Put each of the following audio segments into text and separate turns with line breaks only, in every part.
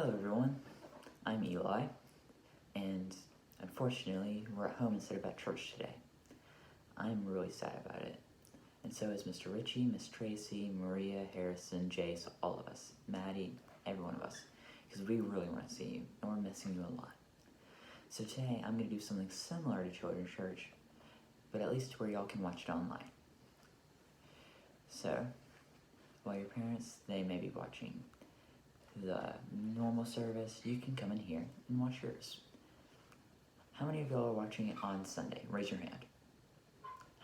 Hello everyone, I'm Eli, and unfortunately we're at home instead of at church today. I'm really sad about it, and so is Mr. Ritchie, Miss Tracy, Maria, Harrison, Jace, all of us, Maddie, every one of us, because we really want to see you, and we're missing you a lot. So today I'm going to do something similar to children's church, but at least where y'all can watch it online. So, while your parents, they may be watching the normal service, you can come in here and watch yours. How many of y'all are watching it on Sunday? Raise your hand.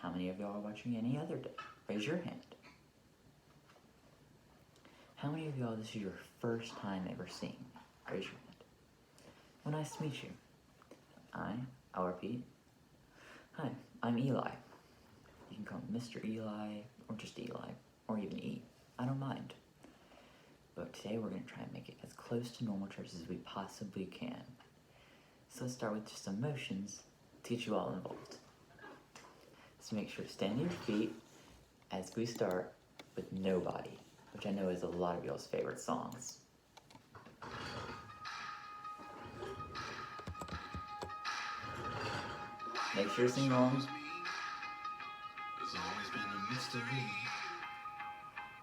How many of y'all are watching any other day? Raise your hand. How many of y'all this is your first time ever seeing me? Raise your hand. Well, nice to meet you. I'll repeat. Hi, I'm Eli. You can call me Mr. Eli, or just Eli, or even E. I don't mind. But today we're going to try and make it as close to normal church as we possibly can. So let's start with just some motions to get you all involved. So make sure to stand on your feet as we start with Nobody, which I know is a lot of y'all's favorite songs. Make sure to sing along.
There's always been a mystery.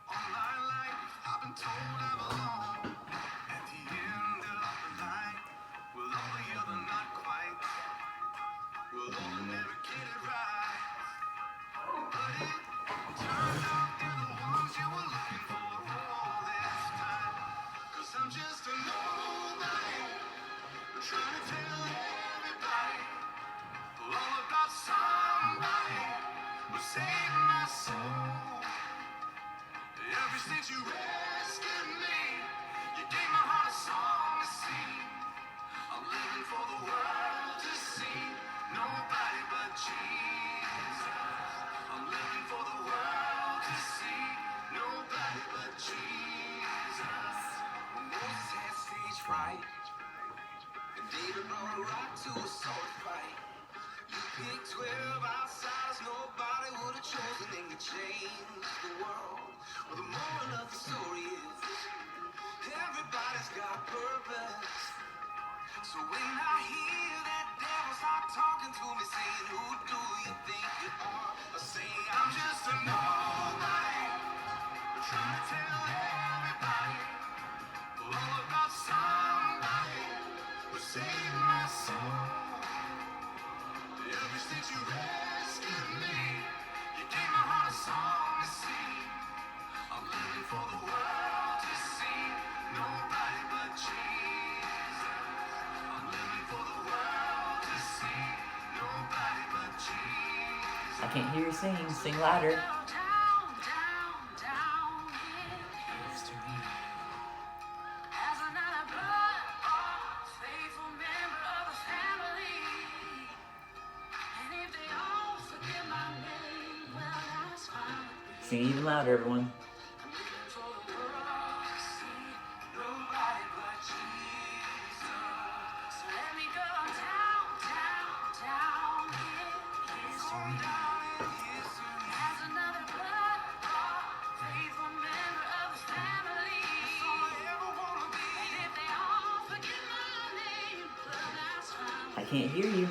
All my life I've been told I belong at the end of the line. Will all the other not quite? Will all never get it right? But it turned out they're the ones you were looking for all this time. 'Cause I'm just a nobody, trying to tell everybody all about somebody who saved my soul. Ever since you rescued me, you gave my heart a song to sing. I'm living for the world to see, nobody but Jesus. I'm living for the world to see, nobody but Jesus. Moses had stage fright, and David brought a rock to a sword fight. You picked 12 outsiders nobody would have chosen, and you changed the world. Well, the moral of the story is everybody's got purpose. So when I hear that devil start talking to me, saying, who do you think you are? I say, I'm just a nobody, trying to tell everybody all about somebody who saved my soul. Ever since you rescued me, you gave my heart a song to sing. I'm living for the world to see, nobody but Jesus. I'm living for the world to see, nobody but Jesus.
I can't hear you sing louder. Sing even louder, everyone. I can't hear you.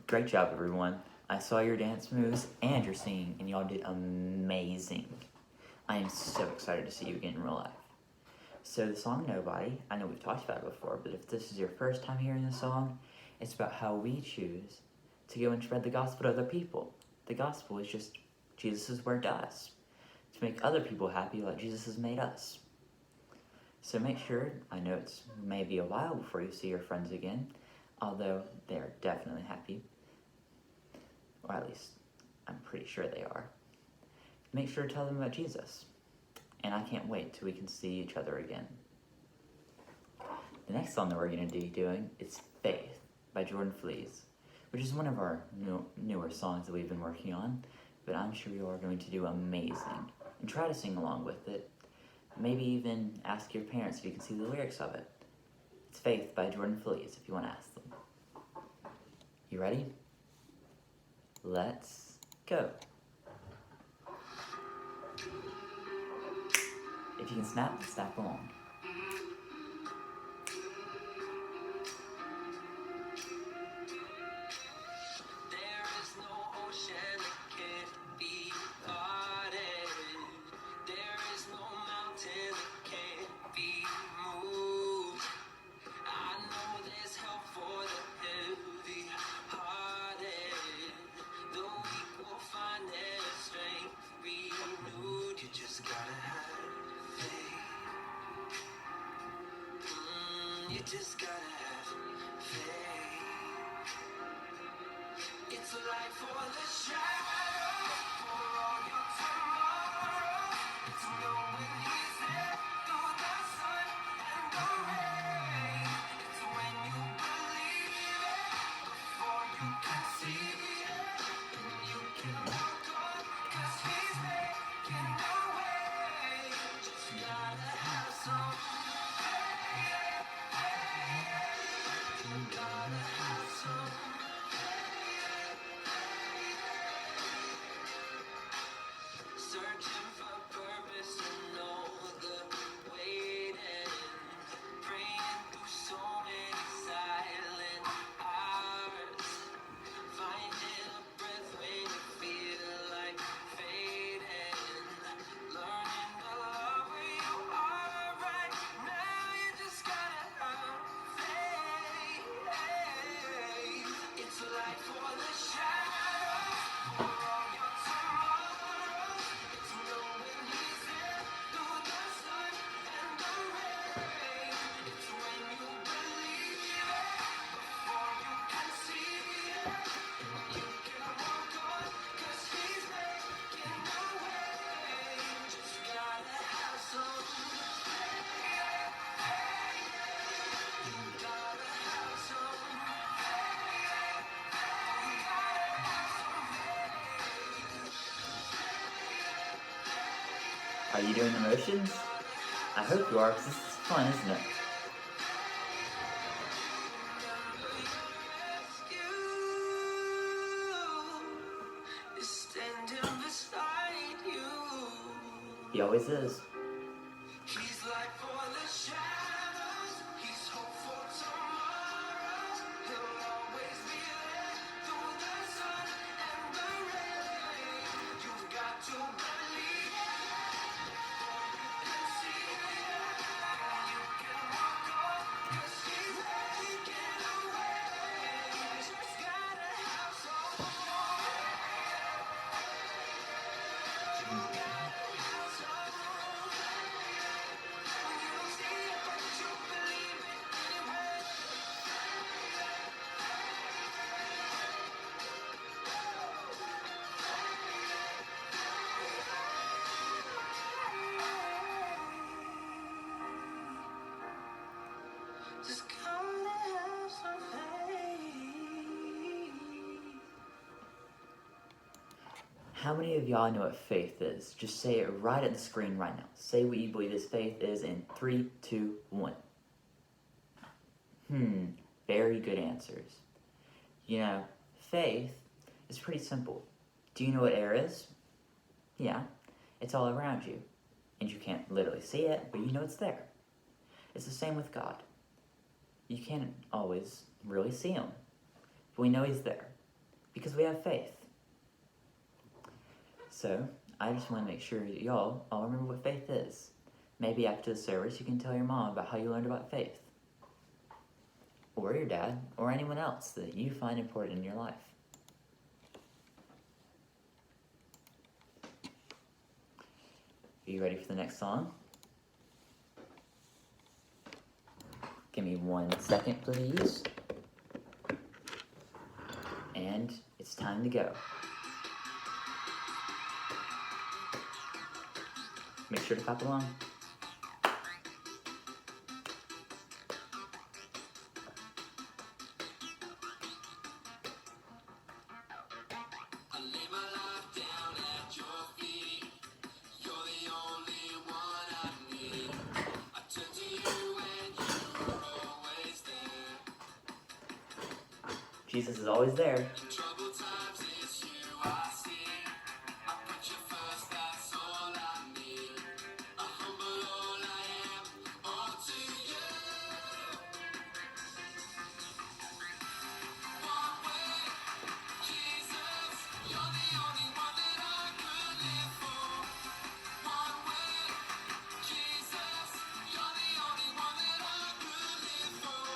Great job, everyone. I saw your dance moves and your singing, and y'all did amazing. I am so excited to see you again in real life. So the song Nobody, I know we've talked about it before, but if this is your first time hearing the song, it's about how we choose to go and spread the gospel to other people. The gospel is just Jesus' word to us, to make other people happy like Jesus has made us. So make sure, I know it's maybe a while before you see your friends again, although they're definitely happy, or at least I'm pretty sure they are. Make sure to tell them about Jesus, and I can't wait till we can see each other again. The next song that we're going to be doing is Faith by Jordan Fleas, which is one of our newer songs that we've been working on, but I'm sure you are going to do amazing, and try to sing along with it. Maybe even ask your parents if you can see the lyrics of it. It's Faith by Jordan Fleas, if you want to ask them. You ready? Let's go. If you can snap along.
There is no ocean that can't be parted. There is no mountain that can't be moved. I know there's help for the heavy hearted. The weak will find their strength renewed. You just gotta have faith. You just gotta have faith. It's a light for the shadow, for all your tomorrow. It's knowing He's there through the sun and the rain. It's when you believe it before you can see it. You can walk on 'cause He's making a way. Just gotta have some faith. Gotta have some. Searching for purpose and know the waiting. Praying through so many silent hours. Finding a breath when you feel like fading. Learning to love where you are right now. You just gotta have faith. It's a light for the shadow, for all your tomorrows. It's knowing He's there through the sun and the rain. It's when you believe it before you can see it. You can walk on 'cause He's making a way. Just gotta have some faith. Gotta have some faith. Gotta have some
Are you doing the motions? I hope you are, because this is fun, isn't it?
rescue is standing beside you.
He always is.
He's light for the shadows. He's hope for tomorrows. He'll always be there through the sun and the rain. You've got to believe it before you can see it. You can walk on 'cause He's making a way. Just gotta have some faith. You gotta have some faith. You don't see it, but you believe it anyway. Just gotta have some faith.
How many of y'all know what faith is? Just say it right at the screen right now. Say what you believe this faith is in 3, 2, 1. Very good answers. You know, faith is pretty simple. Do you know what air is? Yeah, it's all around you. And you can't literally see it, but you know it's there. It's the same with God. You can't always really see Him, but we know He's there because we have faith. So, I just want to make sure that y'all all remember what faith is. Maybe after the service you can tell your mom about how you learned about faith. Or your dad, or anyone else that you find important in your life. Are you ready for the next song? me 1 second, please. And it's time to go. Make sure to clap along.
I lay my life down at your feet. You're the only one I need. I turn to you and you're always there.
Jesus is always there.
In troubled times, it's you I see. I put you first, that's all I need. I humble all I am, all to you. One way, Jesus, you're the only one that I could live for. One way, Jesus, you're the only one that I could live for.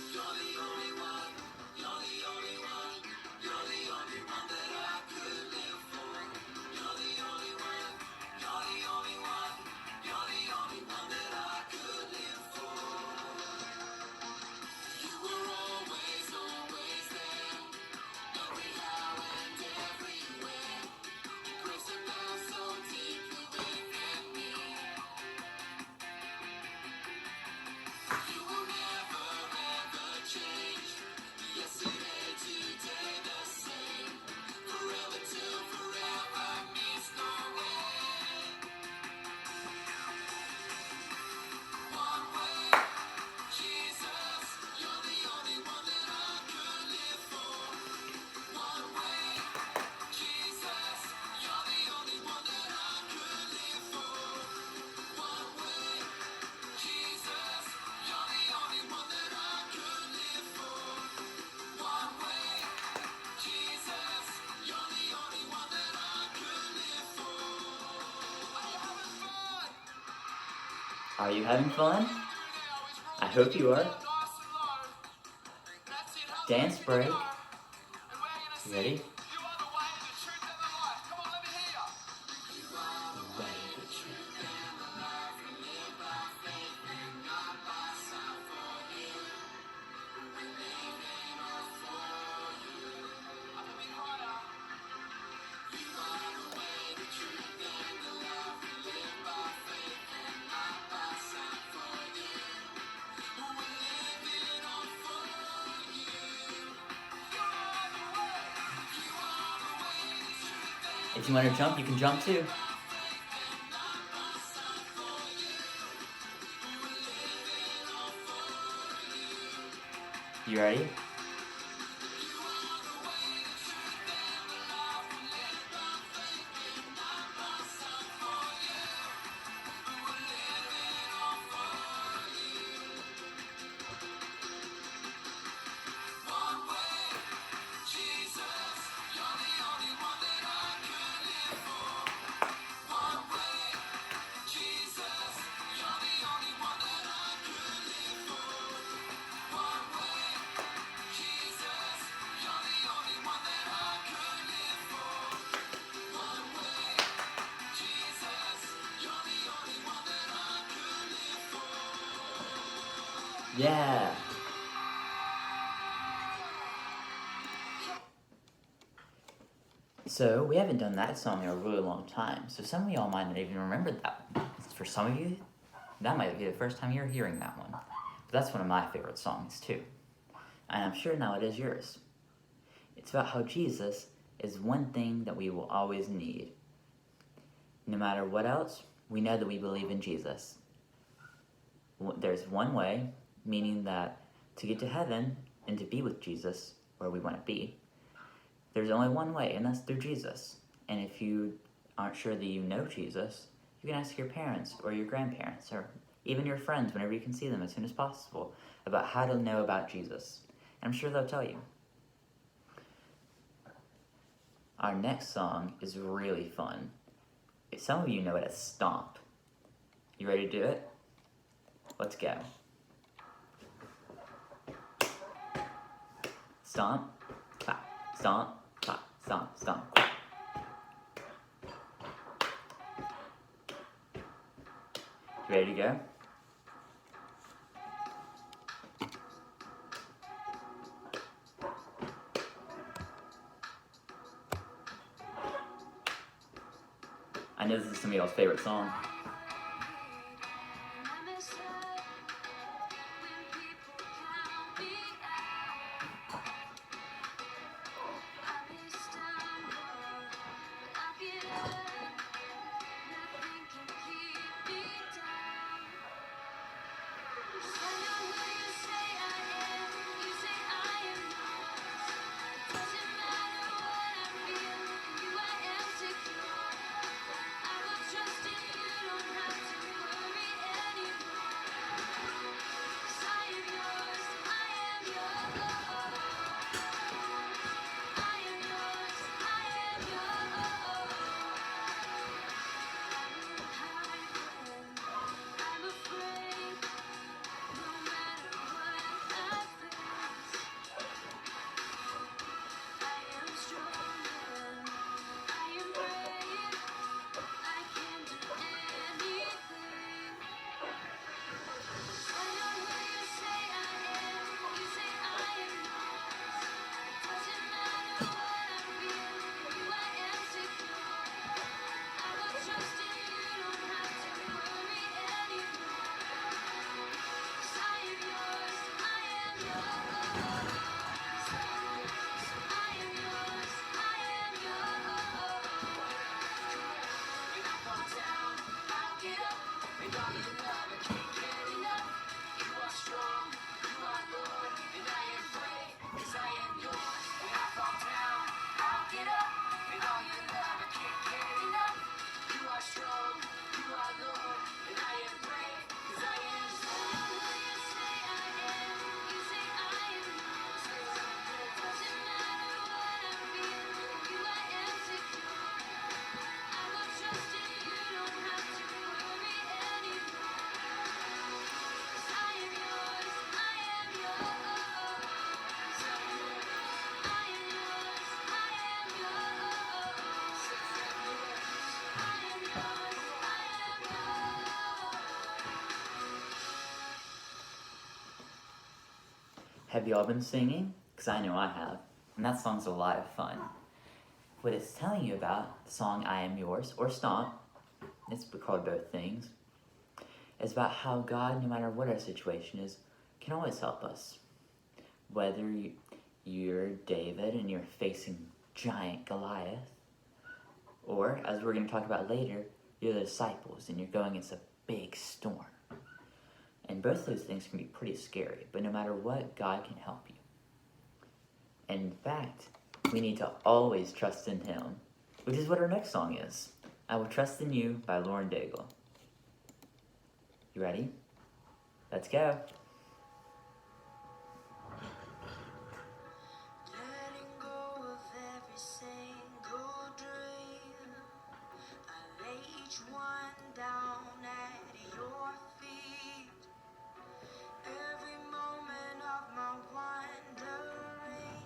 You're the only one, you're the only one, you're the only one that I could live for. You're the only one, you're the only one, you're the only one that I could live for. You were always, always there, every how and everywhere. Grace abounds so deeply within me. You will never, ever change. Yesterday, today, the same. Forever till forever means no end. One way, Jesus, you're the only one that I could live for. One way, Jesus, you're the only one that I could live for. One way, Jesus, you're the only one that I could live for. One way, Jesus, you're the only one that I could live for. Are you having fun?
Are you having fun? I hope you are. Dance break. You ready? If you want to jump, you can jump too. You ready? Yeah. So, we haven't done that song in a really long time, so some of y'all might not even remember that one. For some of you, that might be the first time you're hearing that one. But that's one of my favorite songs, too. And I'm sure now it is yours. It's about how Jesus is one thing that we will always need. No matter what else, we know that we believe in Jesus. There's one way, meaning that to get to heaven and to be with Jesus, where we want to be, there's only one way, and that's through Jesus. And if you aren't sure that you know Jesus, you can ask your parents or your grandparents or even your friends whenever you can see them as soon as possible about how to know about Jesus. And I'm sure they'll tell you. Our next song is really fun. Some of you know it as Stomp. You ready to do it? Let's go. Stomp, clap, stomp, clap, stomp, stomp, clap. You ready to go? know this is some of y'all's favorite song. Have y'all been singing? Because I know I have. And that song's a lot of fun. What it's telling you about, the song I Am Yours, or Stomp, it's called both things, is about how God, no matter what our situation is, can always help us. Whether you're David and you're facing giant Goliath, or, as we're going to talk about later, you're the disciples and you're going against a big storm. And both those things can be pretty scary, but no matter what, God can help you. And in fact, we need to always trust in Him, which is what our next song is. I Will Trust in You by Lauren Daigle. You ready? Let's go.
Letting go of every single dream, I lay each one down at your feet. Every moment of my wandering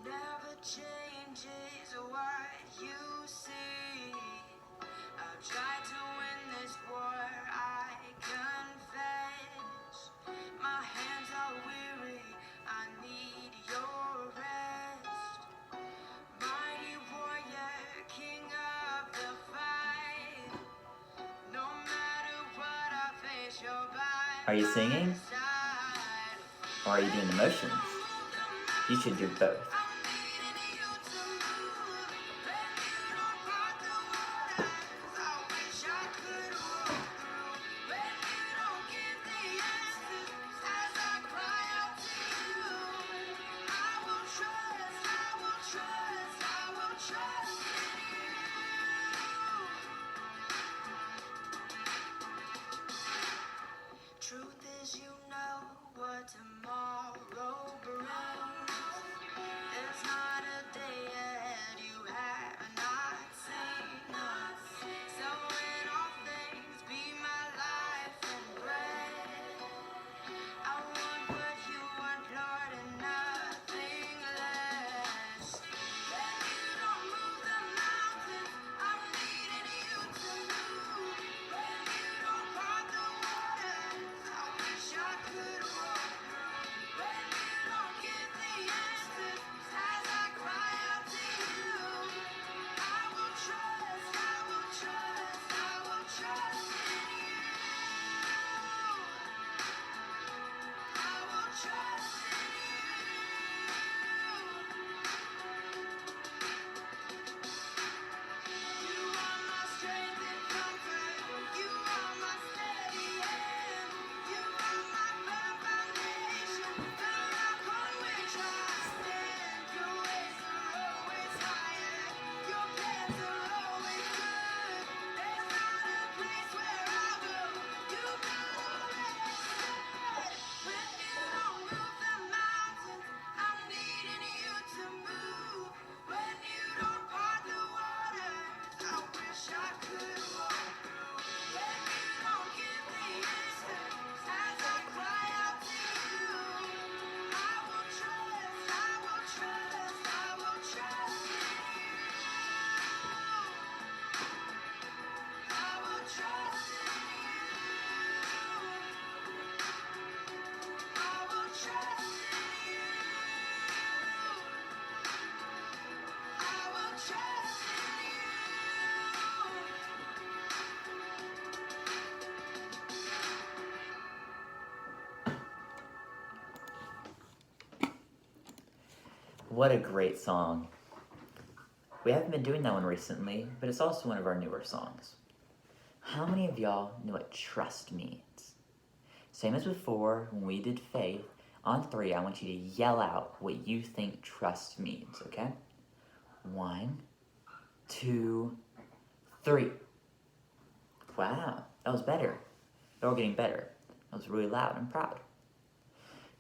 never changes what you see. I've tried to win this war, I confess. My hands are weary, I need your rest. Mighty warrior, king of the fight. No matter what I face, you're by
Are you singing?
my side.
Or are you doing the motions? You should do both.
I'm needing you to move. When you don't part the waters, I wish I could walk through. When you don't give the answers, as I cry out to you, I will trust, I will trust, I will trust in you. Truth is, you know what tomorrow brings.
What a great song. We haven't been doing that one recently, but it's also one of our newer songs. How many of y'all know what trust means? Same as before, when we did faith, on 3, I want you to yell out what you think trust means, okay? 1, 2, 3. Wow, that was better. They're all getting better. That was really loud and proud.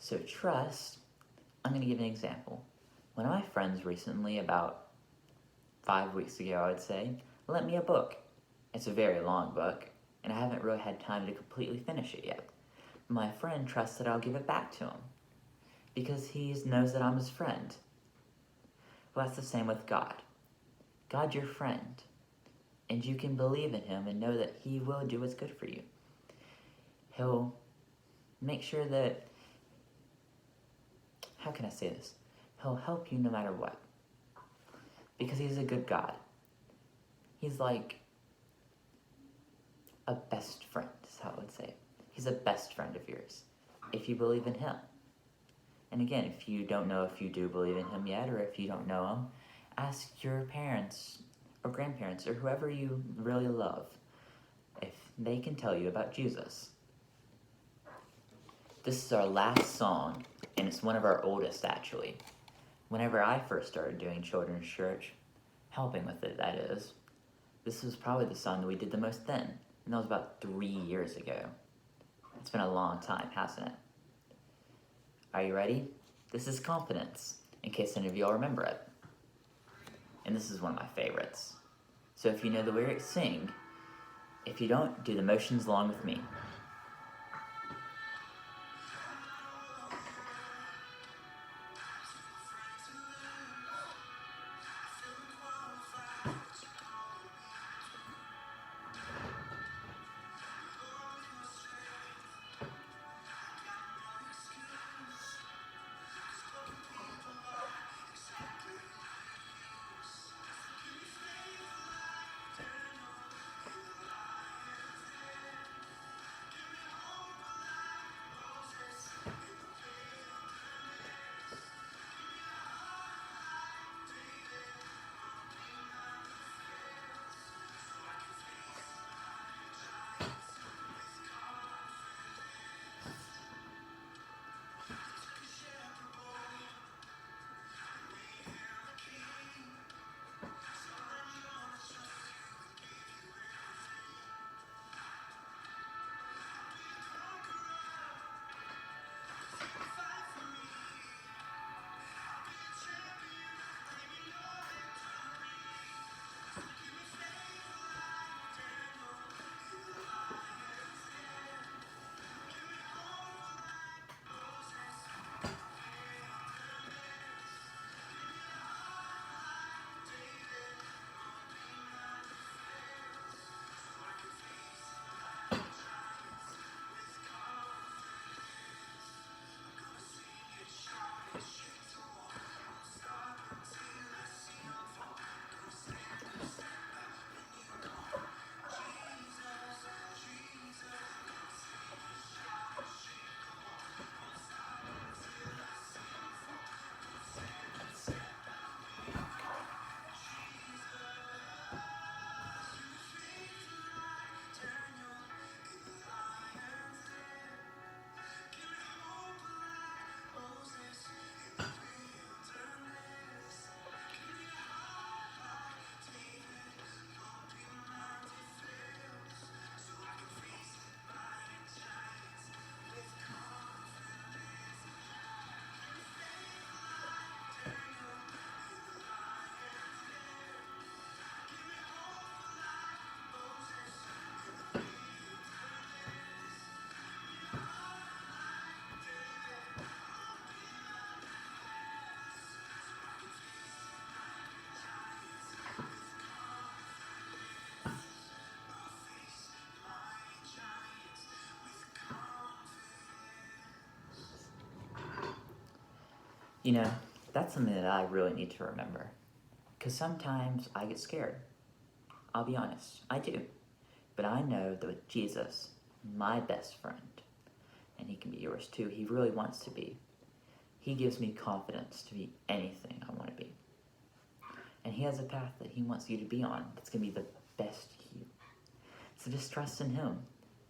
So trust, I'm going to give an example. One of my friends recently, about 5 weeks ago I would say, lent me a book. It's a very long book, and I haven't really had time to completely finish it yet. My friend trusts that I'll give it back to him, because he knows that I'm his friend. Well, that's the same with God. God's your friend, and you can believe in him and know that he will do what's good for you. He'll make sure that, how can I say this? He'll help you no matter what, because he's a good God. He's like a best friend, is how I would say it. He's a best friend of yours, if you believe in him. And again, if you don't know if you do believe in him yet, or if you don't know him, ask your parents or grandparents or whoever you really love if they can tell you about Jesus. This is our last song, and it's one of our oldest actually. Whenever I first started doing children's church, helping with it that is, this was probably the song that we did the most then, and that was about 3 years ago. It's been a long time, hasn't it? Are you ready? This is Confidence, in case any of y'all remember it. And this is one of my favorites. So if you know the lyrics, sing. If you don't, do the motions along with me. You know, that's something that I really need to remember. Because sometimes I get scared. I'll be honest, I do. But I know that with Jesus, my best friend, and he can be yours too, he really wants to be. He gives me confidence to be anything I want to be. And He has a path that He wants you to be on that's going to be the best you. So just trust in Him,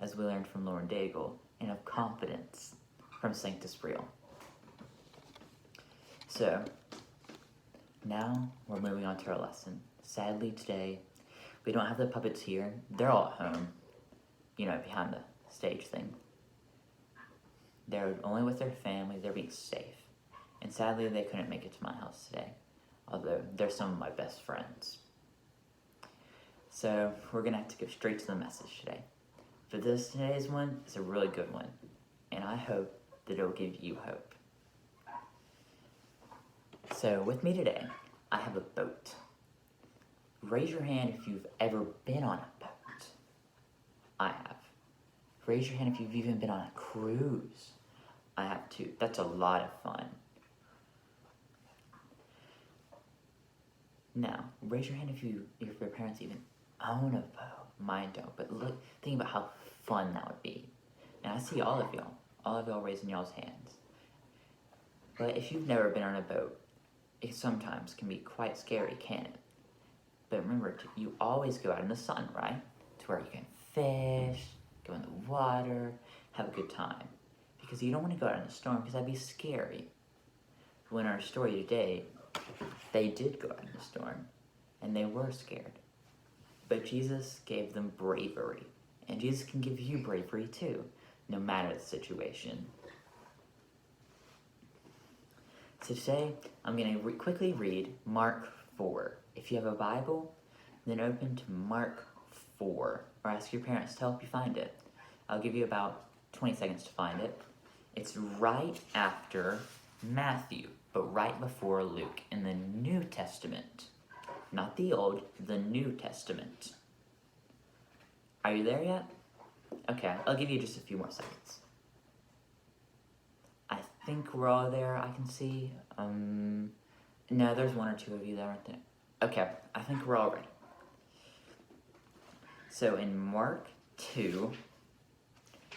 as we learned from Lauren Daigle, and have confidence from Sanctus Real. So, now we're moving on to our lesson. Sadly today, we don't have the puppets here. They're all at home, behind the stage thing. They're only with their family, they're being safe. And sadly, they couldn't make it to my house today, although they're some of my best friends. So, we're gonna have to go straight to the message today. But today's one is a really good one, and I hope that it'll give you hope. So, with me today, I have a boat. Raise your hand if you've ever been on a boat. I have. Raise your hand if you've even been on a cruise. I have too. That's a lot of fun. Now, raise your hand if your parents even own a boat. Mine don't, but think about how fun that would be. And I see all of y'all raising y'all's hands. But if you've never been on a boat, it sometimes can be quite scary, can't it? But remember, you always go out in the sun, right? To where you can fish, go in the water, have a good time. Because you don't want to go out in the storm, because that'd be scary. Well, in our story today, they did go out in the storm, and they were scared. But Jesus gave them bravery, and Jesus can give you bravery too, no matter the situation. So today, I'm going to quickly read Mark 4. If you have a Bible, then open to Mark 4, or ask your parents to help you find it. I'll give you about 20 seconds to find it. It's right after Matthew, but right before Luke in the New Testament. Not the Old, the New Testament. Are you there yet? Okay, I'll give you just a few more seconds. I think we're all there, I can see. No, there's one or two of you that aren't there. Okay, I think we're all ready. So in Mark 2,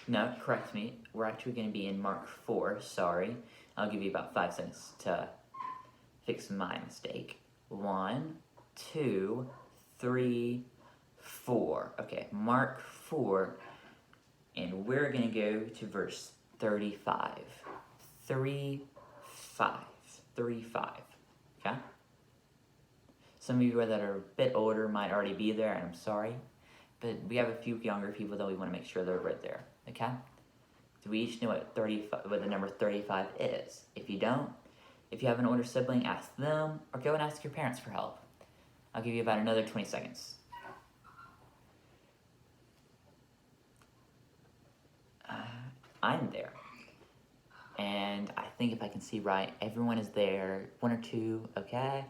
no, correct me, we're actually going to be in Mark 4, sorry. I'll give you about 5 seconds to fix my mistake. 1, 2, 3, 4. Okay, Mark 4, and we're going to go to verse 35. 35. Okay? Some of you that are a bit older might already be there, and I'm sorry. But we have a few younger people that we want to make sure they're right there. Okay? So we each know what the number 35 is. If you don't, if you have an older sibling, ask them, or go and ask your parents for help. I'll give you about another 20 seconds. I'm there. And I think if I can see right, everyone is there. 1 or 2, okay?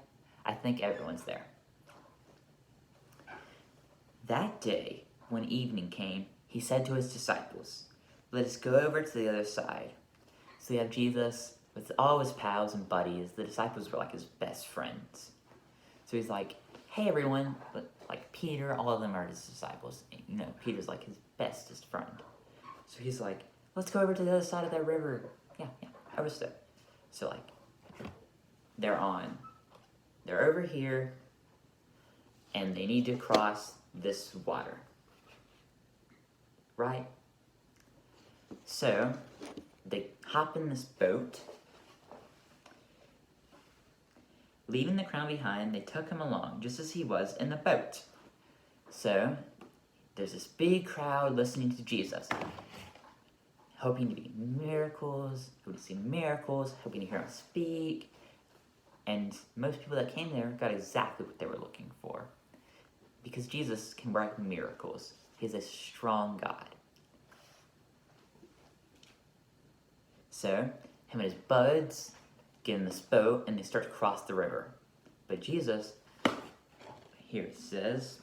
I think everyone's there. That day, when evening came, he said to his disciples, "Let us go over to the other side." So we have Jesus with all his pals and buddies. The disciples were like his best friends. So he's like, "Hey everyone," like Peter, all of them are his disciples. Peter's like his bestest friend. So he's like, "Let's go over to the other side of that river." Yeah, I was there. So they're over here, and they need to cross this water. Right? So, they hop in this boat. Leaving the crowd behind, they took him along, just as he was in the boat. So, there's this big crowd listening to Jesus, hoping to be miracles, hoping to see miracles, hoping to hear him speak. And most people that came there got exactly what they were looking for. Because Jesus can work miracles. He's a strong God. So, him and his buds get in this boat and they start to cross the river. But Jesus, here it says,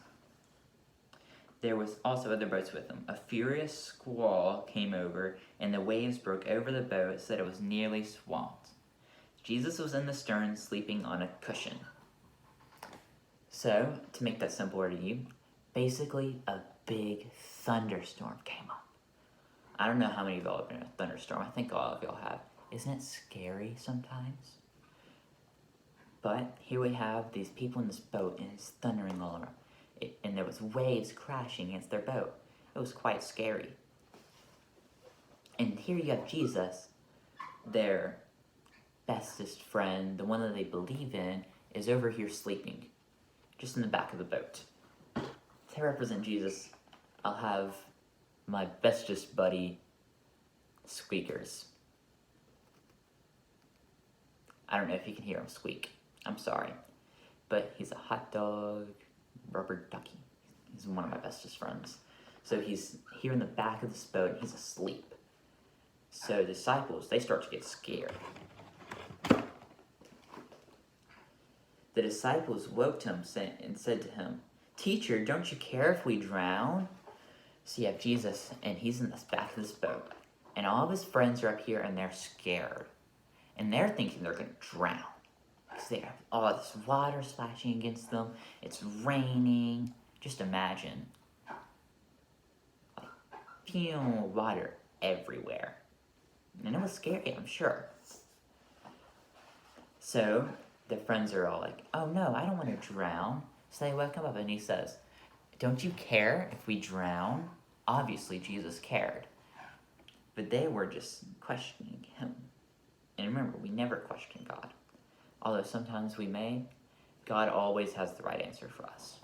there was also other boats with him. A furious squall came over, and the waves broke over the boat so that it was nearly swamped. Jesus was in the stern, sleeping on a cushion. So, to make that simpler to you, basically a big thunderstorm came up. I don't know how many of y'all have been in a thunderstorm. I think all of y'all have. Isn't it scary sometimes? But here we have these people in this boat, and it's thundering all around. And there was waves crashing against their boat. It was quite scary. And here you have Jesus, their bestest friend, the one that they believe in, is over here sleeping, just in the back of the boat. To represent Jesus, I'll have my bestest buddy, Squeakers. I don't know if you can hear him squeak. I'm sorry. But he's a hot dog, rubber ducky. He's one of my bestest friends. So he's here in the back of this boat, and he's asleep. So the disciples, they start to get scared. The disciples woke him and said to him, "Teacher, don't you care if we drown?" So you have Jesus, and he's in the back of this boat. And all of his friends are up here, and they're scared. And they're thinking they're going to drown. Because they have all this water splashing against them. It's raining. Just imagine. Water everywhere. And it was scary, I'm sure. So the friends are all like, "Oh no, I don't want to drown." So they wake him up, and he says, "Don't you care if we drown?" Obviously, Jesus cared. But they were just questioning him. And remember, we never question God. Although sometimes we may, God always has the right answer for us.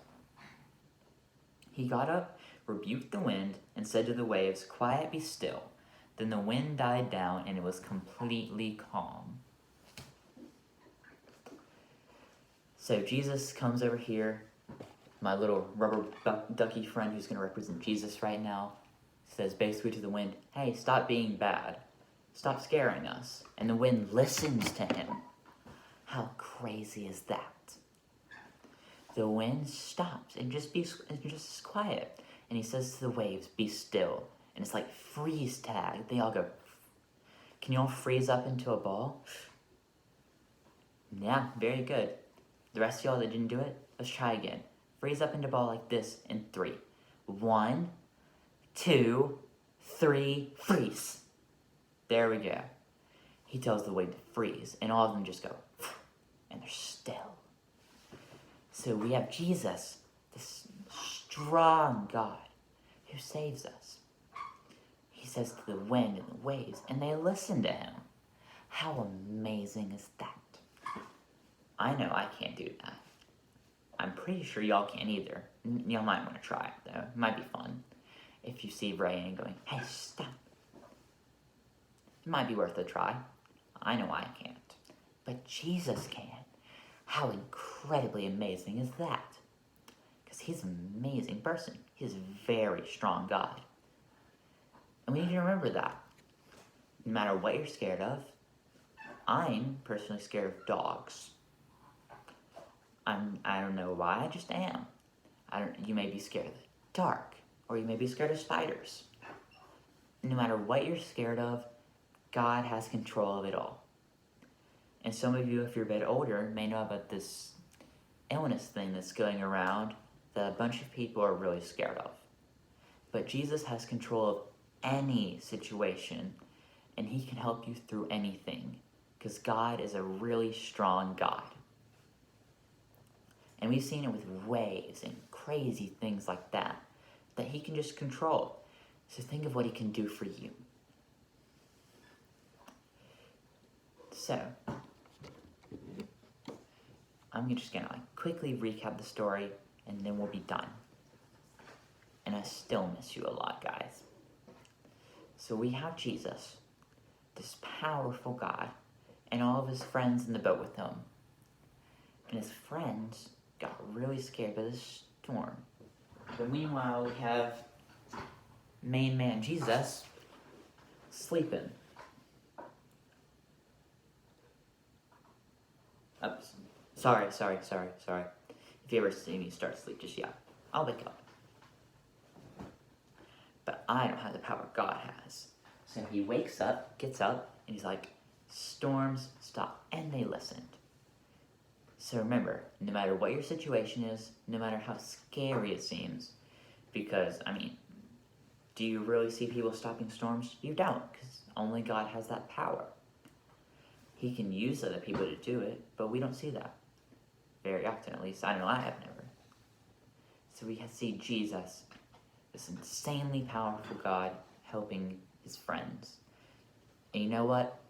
He got up, rebuked the wind, and said to the waves, "Quiet, be still." Then the wind died down, and it was completely calm. So Jesus comes over here, my little rubber ducky friend who's going to represent Jesus right now, says basically to the wind, "Hey, stop being bad. Stop scaring us." And the wind listens to him. How crazy is that? The wind stops and just is quiet. And he says to the waves, "Be still." And it's like freeze tag. They all go, "Can you all freeze up into a ball?" Yeah, very good. The rest of y'all that didn't do it, let's try again. Freeze up into a ball like this in 3. 1, 2, 3, freeze. There we go. He tells the wave to freeze, and all of them just go, and they're still. So we have Jesus, this strong God who saves us. He says to the wind and the waves, and they listen to him. How amazing is that? I know I can't do that. I'm pretty sure y'all can't either. Y'all might want to try it, though. It might be fun. If you see rain going, "Hey, stop." It might be worth a try. I know I can't. But Jesus can. How incredibly amazing is that? Because he's an amazing person. He's a very strong God. And we need to remember that. No matter what you're scared of, I'm personally scared of dogs. I don't know why, I just am. You may be scared of the dark, or you may be scared of spiders. No matter what you're scared of, God has control of it all. And some of you, if you're a bit older, may know about this illness thing that's going around that a bunch of people are really scared of. But Jesus has control of any situation, and he can help you through anything, because God is a really strong God. And we've seen it with waves and crazy things like that he can just control. So think of what he can do for you. So, I'm just gonna quickly recap the story, and then we'll be done. And I still miss you a lot, guys. So we have Jesus, this powerful God, and all of his friends in the boat with him. And his friends got really scared by the storm. But meanwhile, we have main man Jesus sleeping. Oops. Sorry. If you ever see me start to sleep, just yell. I'll wake up. But I don't have the power God has. So he wakes up, gets up, and he's like, "Storms, stop." And they listened. So remember, no matter what your situation is, no matter how scary it seems, because, do you really see people stopping storms? You don't, because only God has that power. He can use other people to do it, but we don't see that very often, at least I know I have never. So we see Jesus, this insanely powerful God, helping his friends. And you know what?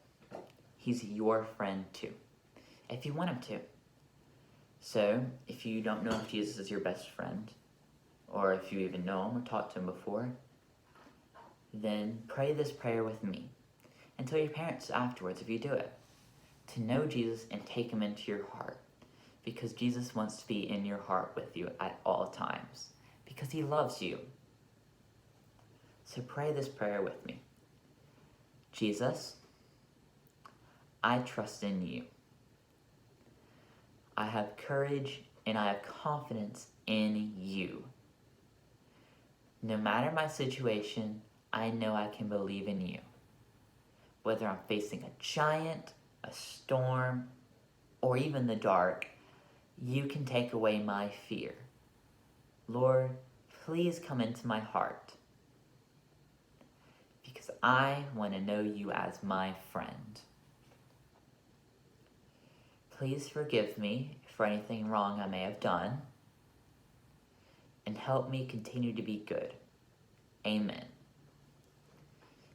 He's your friend too, if you want him to. So, if you don't know if Jesus is your best friend, or if you even know him or talked to him before, then pray this prayer with me. And tell your parents afterwards if you do it. To know Jesus and take him into your heart. Because Jesus wants to be in your heart with you at all times. Because he loves you. So pray this prayer with me. Jesus, I trust in you. I have courage and I have confidence in you. No matter my situation, I know I can believe in you. Whether I'm facing a giant, a storm, or even the dark, you can take away my fear. Lord, please come into my heart. Because I want to know you as my friend. Please forgive me for anything wrong I may have done, and help me continue to be good. Amen.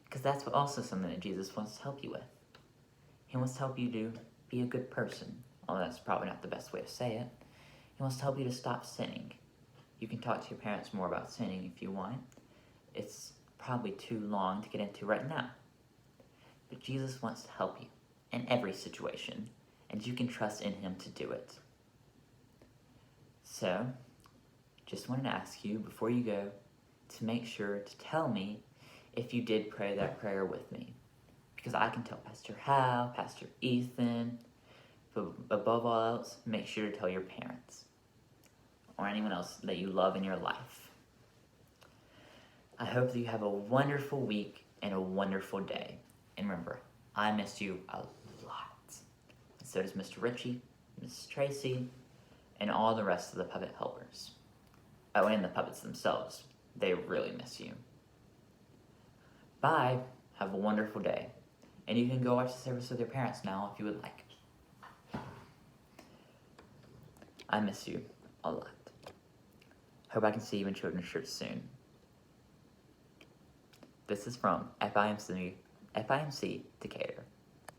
Because that's also something that Jesus wants to help you with. He wants to help you to be a good person. Well, that's probably not the best way to say it. He wants to help you to stop sinning. You can talk to your parents more about sinning if you want. It's probably too long to get into right now. But Jesus wants to help you in every situation, and you can trust in him to do it. So, just wanted to ask you before you go to make sure to tell me if you did pray that prayer with me. Because I can tell Pastor Hal, Pastor Ethan, but above all else, make sure to tell your parents or anyone else that you love in your life. I hope that you have a wonderful week and a wonderful day. And remember, I miss you a lot. And so does Mr. Ritchie, Mrs. Tracy, and all the rest of the puppet helpers. Oh, and the puppets themselves. They really miss you. Bye. Have a wonderful day. And you can go watch the service with your parents now if you would like. I miss you a lot. Hope I can see you in children's church soon. This is from FIMC Decatur.